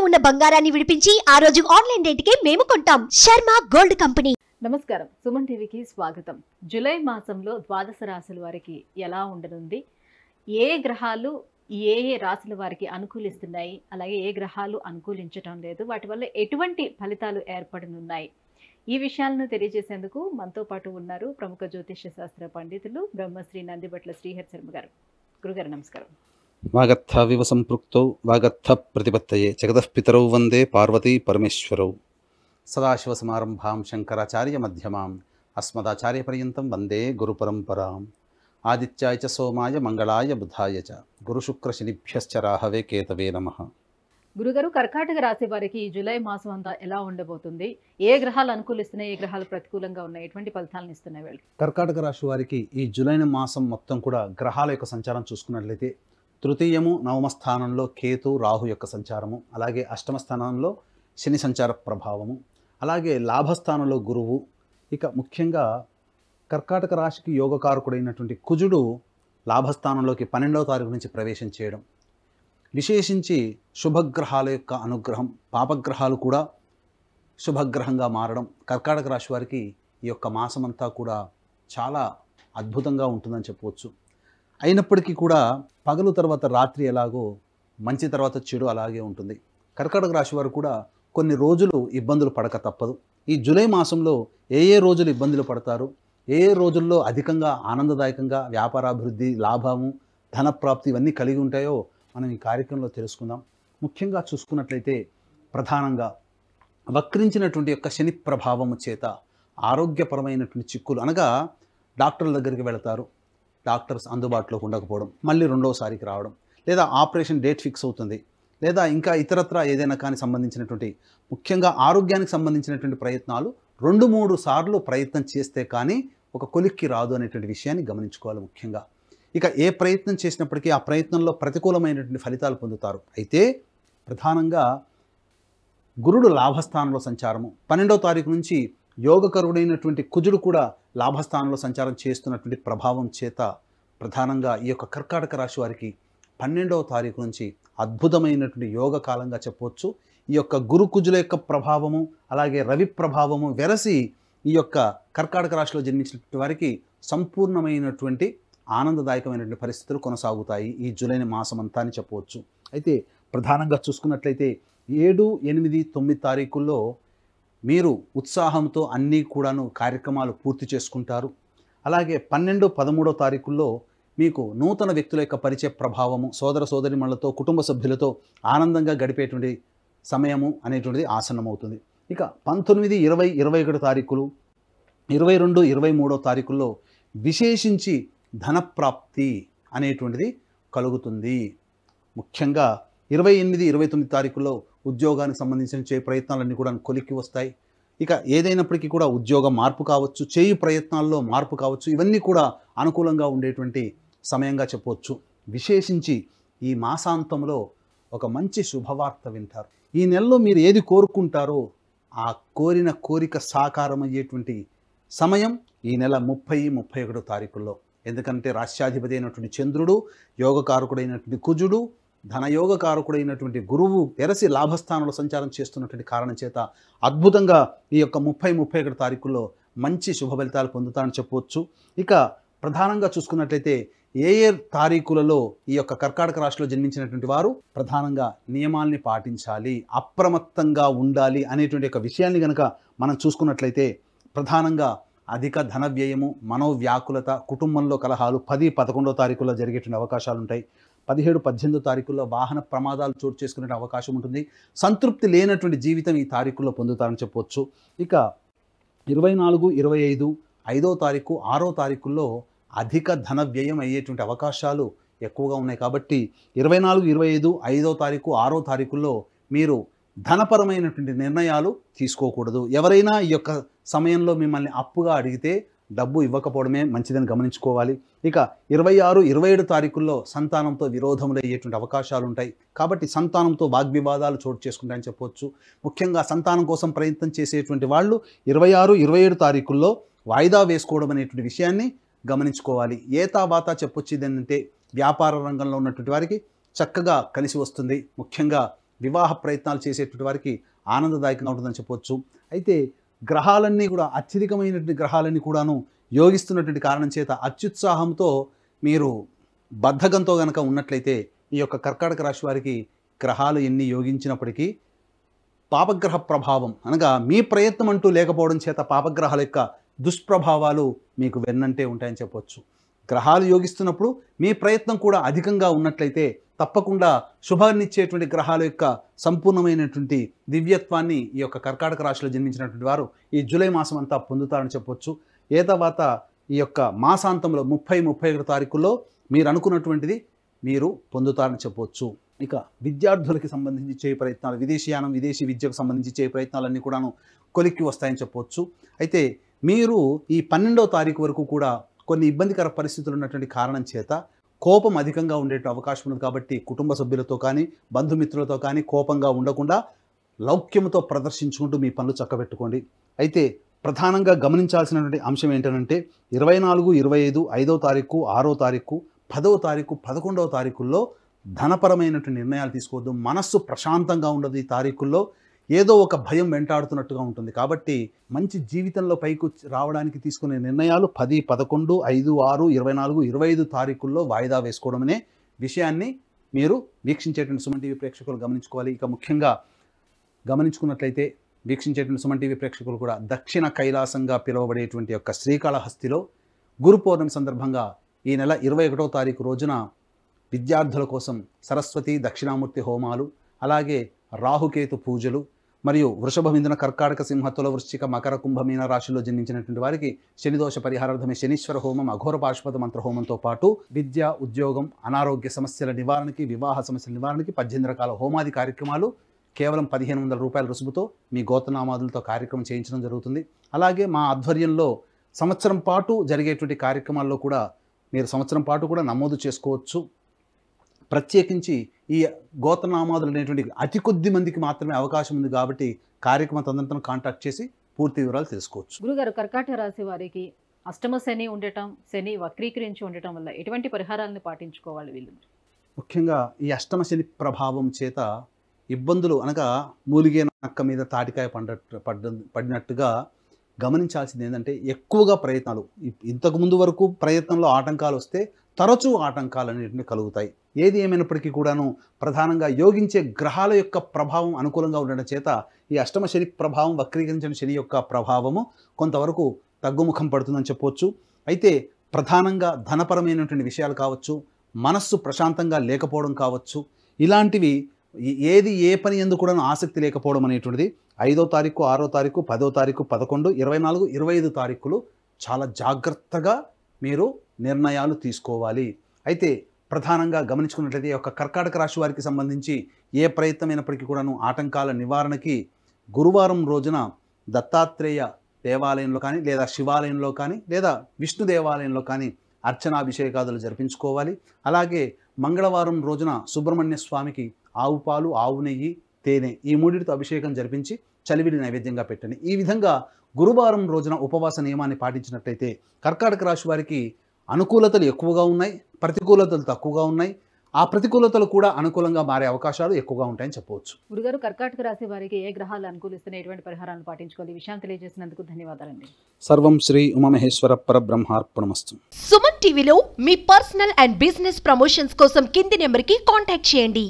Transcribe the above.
ఉన్న బంగారాన్ని విడిపించి ఆ రోజు ఆన్లైన్ రేటుకే మేము కొంటాం. Sharma gold company. నమస్కారం, సుమన్ టీవీకి స్వాగతం. జూలై మాసంలో ద్వాదశ రాశుల వారికి ఎలా ఉండనుంది, ఏ గ్రహాలు ఏ రాశుల వారికి అనుకూలిస్తున్నాయి, అలాగే ఏ గ్రహాలు అనుకూలించటం లేదు, వాటి వల్ల ఎటువంటి ఫలితాలు ఏర్పడనున్నాయి, ఈ విషయాలను తెలియజేసేందుకు మనతో పాటు ఉన్నారు ప్రముఖ జ్యోతిష్య శాస్త్ర పండితులు బ్రహ్మశ్రీ నందిబట్ల శ్రీహరి శర్మ గారు. గురుగారు నమస్కారం. వాగర్థావివ సంపృక్తౌ వాగర్థ ప్రతిపత్తయే జగతః పితరౌ వందే పార్వతీ పరమేశ్వరౌ. సదాశివసమారంభాం శంకరాచార్య మధ్యమాం అస్మదాచార్య పర్యంతం వందే గురుపరంపరాం. ఆదిత్యాయ చ సోమాయ మంగళాయ బుధాయ చ గురుశుక్ర శనిభ్యశ్చ రాహవే కేతవే నమః. గురుగారు, కర్కాటక రాశి వారికి ఈ జూలై మాసం అంతా ఎలా ఉండబోతుంది? ఏ గ్రహాలు అనుకూలిస్తున్నాయి, ఏ గ్రహాలు ప్రతికూలంగా ఉన్నాయి, ఎటువంటి ఫలితాలను ఇస్తున్నాయి వీళ్ళకి? కర్కాటక రాశి వారికి ఈ జూలై మాసం మొత్తం కూడా గ్రహాల యొక్క సంచారం చూసుకున్నట్లయితే తృతీయము నవమ స్థానంలో కేతు రాహు యొక్క సంచారము, అలాగే అష్టమ స్థానంలో శని సంచార ప్రభావము, అలాగే లాభస్థానంలో గురువు. ఇక ముఖ్యంగా కర్కాటక రాశికి యోగకారకుడైనటువంటి కుజుడు లాభస్థానంలోకి 12వ తారీఖు నుంచి ప్రవేశం చేయడం, విశేషించి శుభగ్రహాల యొక్క అనుగ్రహం, పాపగ్రహాలు కూడా శుభగ్రహంగా మారడం కర్కాటక రాశి వారికి ఈ యొక్క మాసమంతా కూడా చాలా అద్భుతంగా ఉంటుందని చెప్పవచ్చు. అయినప్పటికీ కూడా పగలు తర్వాత రాత్రి ఎలాగో మంచి తర్వాత చెడు అలాగే ఉంటుంది. కర్కాటక రాశి వారు కూడా కొన్ని రోజులు ఇబ్బందులు పడక తప్పదు. ఈ జూలై మాసంలో ఏ రోజులు ఇబ్బందులు పడతారు, ఏ రోజుల్లో అధికంగా ఆనందదాయకంగా వ్యాపారాభివృద్ధి, లాభము, ధనప్రాప్తి ఇవన్నీ కలిగి ఉంటాయో మనం ఈ కార్యక్రమంలో తెలుసుకుందాం. ముఖ్యంగా చూసుకున్నట్లయితే ప్రధానంగా వక్రించినటువంటి యొక్క శని ప్రభావము చేత ఆరోగ్యపరమైనటువంటి చిక్కులు, అనగా డాక్టర్ల దగ్గరికి వెళతారు, డాక్టర్స్ అందుబాటులోకి ఉండకపోవడం, మళ్ళీ రెండోసారికి రావడం, లేదా ఆపరేషన్ డేట్ ఫిక్స్ అవుతుంది, లేదా ఇంకా ఇతరత్ర ఏదైనా కానీ సంబంధించినటువంటి ముఖ్యంగా ఆరోగ్యానికి సంబంధించినటువంటి ప్రయత్నాలు 2-3 సార్లు ప్రయత్నం చేస్తే కానీ ఒక కొలిక్కి రాదు అనేటువంటి విషయాన్ని గమనించుకోవాలి. ముఖ్యంగా ఇక ఏ ప్రయత్నం చేసినప్పటికీ ఆ ప్రయత్నంలో ప్రతికూలమైనటువంటి ఫలితాలు పొందుతారు. అయితే ప్రధానంగా గురుడు లాభస్థానంలో సంచారము, 12వ తారీఖు నుంచి యోగకరుడైనటువంటి కుజుడు కూడా లాభస్థానంలో సంచారం చేస్తున్నటువంటి ప్రభావం చేత ప్రధానంగా ఈ యొక్క కర్కాటక రాశి వారికి 12వ తారీఖు నుంచి అద్భుతమైనటువంటి యోగ కాలంగా చెప్పవచ్చు. ఈ యొక్క గురు కుజుల యొక్క ప్రభావము, అలాగే రవి ప్రభావము వెరసి ఈ యొక్క కర్కాటక రాశిలో జన్మించినటువంటి వారికి సంపూర్ణమైనటువంటి ఆనందదాయకమైనటువంటి పరిస్థితులు కొనసాగుతాయి ఈ జూలై మాసం అంతా అని చెప్పవచ్చు. అయితే ప్రధానంగా చూసుకున్నట్లయితే 7, 8, 9 తారీఖుల్లో మీరు ఉత్సాహంతో అన్నీ కూడాను కార్యక్రమాలు పూర్తి చేసుకుంటారు. అలాగే 12, 13వ తారీఖుల్లో మీకు నూతన వ్యక్తుల యొక్క పరిచయ ప్రభావము, సోదర సోదరిమణులతో, కుటుంబ సభ్యులతో ఆనందంగా గడిపేటువంటి సమయము అనేటువంటిది ఆసన్నమవుతుంది. ఇక 19, 20, 21 తారీఖులు, 22, 23వ తారీఖుల్లో విశేషించి ధనప్రాప్తి అనేటువంటిది కలుగుతుంది. ముఖ్యంగా 28, 29 తారీఖుల్లో ఉద్యోగానికి సంబంధించిన చేయ ప్రయత్నాలన్నీ కూడా కొలిక్కి వస్తాయి. ఇక ఏదైనప్పటికీ కూడా ఉద్యోగ మార్పు కావచ్చు, చేయు ప్రయత్నాల్లో మార్పు కావచ్చు, ఇవన్నీ కూడా అనుకూలంగా ఉండేటువంటి సమయంగా చెప్పవచ్చు. విశేషించి ఈ మాసాంతంలో ఒక మంచి శుభవార్త వింటారు. ఈ నెలలో మీరు ఏది కోరుకుంటారో ఆ కోరిన కోరిక సాకారం అయ్యేటువంటి సమయం ఈ నెల 30, 31 తారీఖుల్లో. ఎందుకంటే రాష్ట్రాధిపతి అయినటువంటి చంద్రుడు, యోగకారకుడైనటువంటి కుజుడు, ధనయోగకారకుడైనటువంటి గురువు వెరసి లాభస్థానంలో సంచారం చేస్తున్నటువంటి కారణం చేత అద్భుతంగా ఈ యొక్క 30, 31 తారీఖుల్లో మంచి శుభ ఫలితాలు పొందుతారని చెప్పవచ్చు. ఇక ప్రధానంగా చూసుకున్నట్లయితే ఏ తారీఖులలో ఈ యొక్క కర్కాటక రాశిలో జన్మించినటువంటి వారు ప్రధానంగా నియమాల్ని పాటించాలి, అప్రమత్తంగా ఉండాలి అనేటువంటి ఒక విషయాన్ని కనుక మనం చూసుకున్నట్లయితే ప్రధానంగా అధిక ధన వ్యయము, మనోవ్యాకులత, కుటుంబంలో కలహాలు 10, 11వ తారీఖుల్లో జరిగేటువంటి అవకాశాలు ఉంటాయి. 17, 18వ తారీఖుల్లో వాహన ప్రమాదాలు చోటు చేసుకునే అవకాశం ఉంటుంది. సంతృప్తి లేనటువంటి జీవితం ఈ తారీఖుల్లో పొందుతారని చెప్పవచ్చు. ఇక 24, 25, 5వ తారీఖు, 6వ తారీఖుల్లో అధిక ధన వ్యయం అయ్యేటువంటి అవకాశాలు ఎక్కువగా ఉన్నాయి. కాబట్టి 24, 25, 5వ తారీఖు, 6వ తారీఖుల్లో మీరు ధనపరమైనటువంటి నిర్ణయాలు తీసుకోకూడదు. ఎవరైనా ఈ యొక్క సమయంలో మిమ్మల్ని అప్పుగా అడిగితే డబ్బు ఇవ్వకపోవడమే మంచిదని గమనించుకోవాలి. ఇక 26, 27 తారీఖుల్లో సంతానంతో విరోధములు అయ్యేటువంటి అవకాశాలు ఉంటాయి. కాబట్టి సంతానంతో వాగ్వివాదాలు చోటు చేసుకుంటాయని చెప్పవచ్చు. ముఖ్యంగా సంతానం కోసం ప్రయత్నం చేసేటువంటి వాళ్ళు 26, 27 తారీఖుల్లో వాయిదా వేసుకోవడం అనేటువంటి విషయాన్ని గమనించుకోవాలి. ఏతావాతా చెప్పొచ్చు ఏంటంటే వ్యాపార రంగంలో ఉన్నటువంటి వారికి చక్కగా కలిసి వస్తుంది. ముఖ్యంగా వివాహ ప్రయత్నాలు చేసేటువంటి వారికి ఆనందదాయకంగా ఉంటుందని చెప్పవచ్చు. అయితే గ్రహాలన్నీ కూడా అత్యధికమైనటువంటి గ్రహాలన్నీ కూడాను యోగిస్తున్నటువంటి కారణం చేత అత్యుత్సాహంతో మీరు బద్ధకంతో గనక ఉన్నట్లయితే ఈ యొక్క కర్కాటక రాశి వారికి గ్రహాలు ఎన్ని యోగించినప్పటికీ పాపగ్రహ ప్రభావం అనగా మీ ప్రయత్నం అంటూ లేకపోవడం చేత పాపగ్రహాల యొక్క దుష్ప్రభావాలు మీకు వెన్నంటే ఉంటాయని చెప్పవచ్చు. గ్రహాలు యోగిస్తున్నప్పుడు మీ ప్రయత్నం కూడా అధికంగా ఉన్నట్లయితే తప్పకుండా శుభాన్నిచ్చేటువంటి గ్రహాల యొక్క సంపూర్ణమైనటువంటి దివ్యత్వాన్ని ఈ యొక్క కర్కాటక రాశిలో జన్మించినటువంటి వారు ఈ జూలై మాసం అంతా పొందుతారని చెప్పవచ్చు. ఏ తర్వాత ఈ యొక్క మాసాంతంలో 30-31 తారీఖుల్లో మీరు అనుకున్నటువంటిది మీరు పొందుతారని చెప్పవచ్చు. ఇక విద్యార్థులకి సంబంధించి చేయ ప్రయత్నాలు, విదేశీయానం, విదేశీ విద్యకు సంబంధించి చేయ ప్రయత్నాలన్నీ కూడాను కొలిక్కి వస్తాయని చెప్పవచ్చు. అయితే మీరు ఈ 12వ తారీఖు వరకు కూడా కొన్ని ఇబ్బందికర పరిస్థితులు ఉన్నటువంటి కారణం చేత కోపం అధికంగా ఉండే అవకాశం ఉంది. కాబట్టి కుటుంబ సభ్యులతో కానీ బంధుమిత్రులతో కానీ కోపంగా ఉండకుండా లౌక్యంతో ప్రదర్శించుకుంటూ మీ పనులు చక్కబెట్టుకోండి. అయితే ప్రధానంగా గమనించాల్సినటువంటి అంశం ఏంటంటే 24, 25, 5వ తారీఖు, 6వ తారీఖు, 10వ తారీఖు, 11వ తారీఖుల్లో ధనపరమైనటువంటి నిర్ణయాలు తీసుకోవద్దు. మనస్సు ప్రశాంతంగా ఉండదు. ఈ తారీఖుల్లో ఏదో ఒక భయం వెంటాడుతున్నట్టుగా ఉంటుంది. కాబట్టి మంచి జీవితంలో పైకి రావడానికి తీసుకునే నిర్ణయాలు 10, 11, 5, 6, 24, 25 తారీఖుల్లో వాయిదా వేసుకోవడం అనే విషయాన్ని మీరు వీక్షించేటువంటి సుమన్ టీవీ ప్రేక్షకులు గమనించుకోవాలి. ఇక ముఖ్యంగా గమనించుకున్నట్లయితే వీక్షించేటువంటి సుమన్ టీవీ ప్రేక్షకులు కూడా దక్షిణ కైలాసంగా పిలువబడేటువంటి యొక్క శ్రీకాళహస్తిలో గురు పౌర్ణమి సందర్భంగా ఈ నెల 21వ తారీఖు రోజున విద్యార్థుల కోసం సరస్వతి దక్షిణామూర్తి హోమాలు, అలాగే రాహుకేతు పూజలు మరియు వృషభ మిథున కర్కాటక సింహ తుల వృశ్చిక మకర కుంభ మీన రాశిలో జన్మించినటువంటి వారికి శనిదోష పరిహారార్థమే శనీశ్వర హోమం, అఘోర పాశుపత మంత్ర హోమంతో పాటు విద్య, ఉద్యోగం, అనారోగ్య సమస్యల నివారణకి, వివాహ సమస్యల నివారణకి 18 రకాల హోమాది కార్యక్రమాలు కేవలం 1500 రూపాయల రుసుముతో మీ గోత్రనామాదులతో కార్యక్రమం చేయించడం జరుగుతుంది. అలాగే మా ఆధ్వర్యంలో సంవత్సరం పాటు జరిగేటువంటి కార్యక్రమాల్లో కూడా మీరు సంవత్సరం పాటు కూడా నమోదు చేసుకోవచ్చు. ప్రత్యేకించి ఈ గోత్రనామాదులు అనేటువంటి అతి కొద్ది మందికి మాత్రమే అవకాశం ఉంది. కాబట్టి కార్యక్రమం తదనంతరం కాంటాక్ట్ చేసి పూర్తి వివరాలు తెలుసుకోవచ్చు. గురుగారు, కర్కాటక రాశి వారికి అష్టమ శని ఉండటం, శని వక్రీకరించి ఉండటం వల్ల ఎటువంటి పరిహారాలను పాటించుకోవాలి వీళ్ళు? ముఖ్యంగా ఈ అష్టమ శని ప్రభావం చేత ఇబ్బందులు అనగా మూలిగే నక్క మీద తాటికాయ పడినట్టుగా గమనించాల్సింది ఏంటంటే ఎక్కువగా ప్రయత్నాలు. ఇంతకుముందు వరకు ప్రయత్నంలో ఆటంకాలు వస్తే తరచూ ఆటంకాలు అనేటివి కలుగుతాయి. ఏది ఏమైనప్పటికీ కూడాను ప్రధానంగా యోగించే గ్రహాల యొక్క ప్రభావం అనుకూలంగా ఉండడం చేత ఈ అష్టమ శని ప్రభావం, వక్రీకరించిన శని యొక్క ప్రభావము కొంతవరకు తగ్గుముఖం పడుతుందని చెప్పవచ్చు. అయితే ప్రధానంగా ధనపరమైనటువంటి విషయాలు కావచ్చు, మనస్సు ప్రశాంతంగా లేకపోవడం కావచ్చు, ఇలాంటివి ఏది ఏ పని ఎందుకు కూడా ఆసక్తి లేకపోవడం అనేటువంటిది 5వ తారీఖు, 6వ తారీఖు, 10వ తారీఖు, 11, 24, 25 తారీఖులు చాలా జాగ్రత్తగా మీరు నిర్ణయాలు తీసుకోవాలి. అయితే ప్రధానంగా గమనించుకున్నట్లయితే ఒక కర్కాటక రాశి వారికి సంబంధించి ఏ ప్రయత్నమైనప్పటికీ కూడాను ఆటంకాల నివారణకి గురువారం రోజున దత్తాత్రేయ దేవాలయంలో కానీ, లేదా శివాలయంలో కానీ, లేదా విష్ణు దేవాలయంలో కానీ అర్చనాభిషేకాదులు జరిపించుకోవాలి. అలాగే మంగళవారం రోజున సుబ్రహ్మణ్య స్వామికి ఆవు పాలు, ఆవు నెయ్యి, తేనె ఈ మూడిటితో అభిషేకం జరిపించి చలివిడి నైవేద్యంగా పెట్టండి. ఈ విధంగా గురువారం రోజున ఉపవాస నియమాన్ని పాటించినట్లయితే కర్కాటక రాశి వారికి అనుకూలతలు ఎక్కువగా ఉన్నాయి, ప్రతికూలతలు తక్కువగా ఉన్నాయి. ఆ ప్రతికూలతలు కూడా అనుకూలంగా మారే అవకాశాలు ఎక్కువగా ఉంటాయని చెప్పవచ్చు. గురుగారు, కర్కాటక రాశి వారికి ఏ గ్రహాలు అనుకూలిస్తున్నాయి, ఎటువంటి పరిహారాలను పాటించుకోవాలి, ఈ విషయం తెలియజేసినందుకు ధన్యవాదాలండి. సర్వం శ్రీ ఉమామహేశ్వర పరబ్రహ్మార్పణమస్తు. సుమన్ టీవీలో మీ పర్సనల్ అండ్ బిజినెస్ ప్రమోషన్స్ కోసం కింది నెంబర్కి కాంటాక్ట్ చేయండి.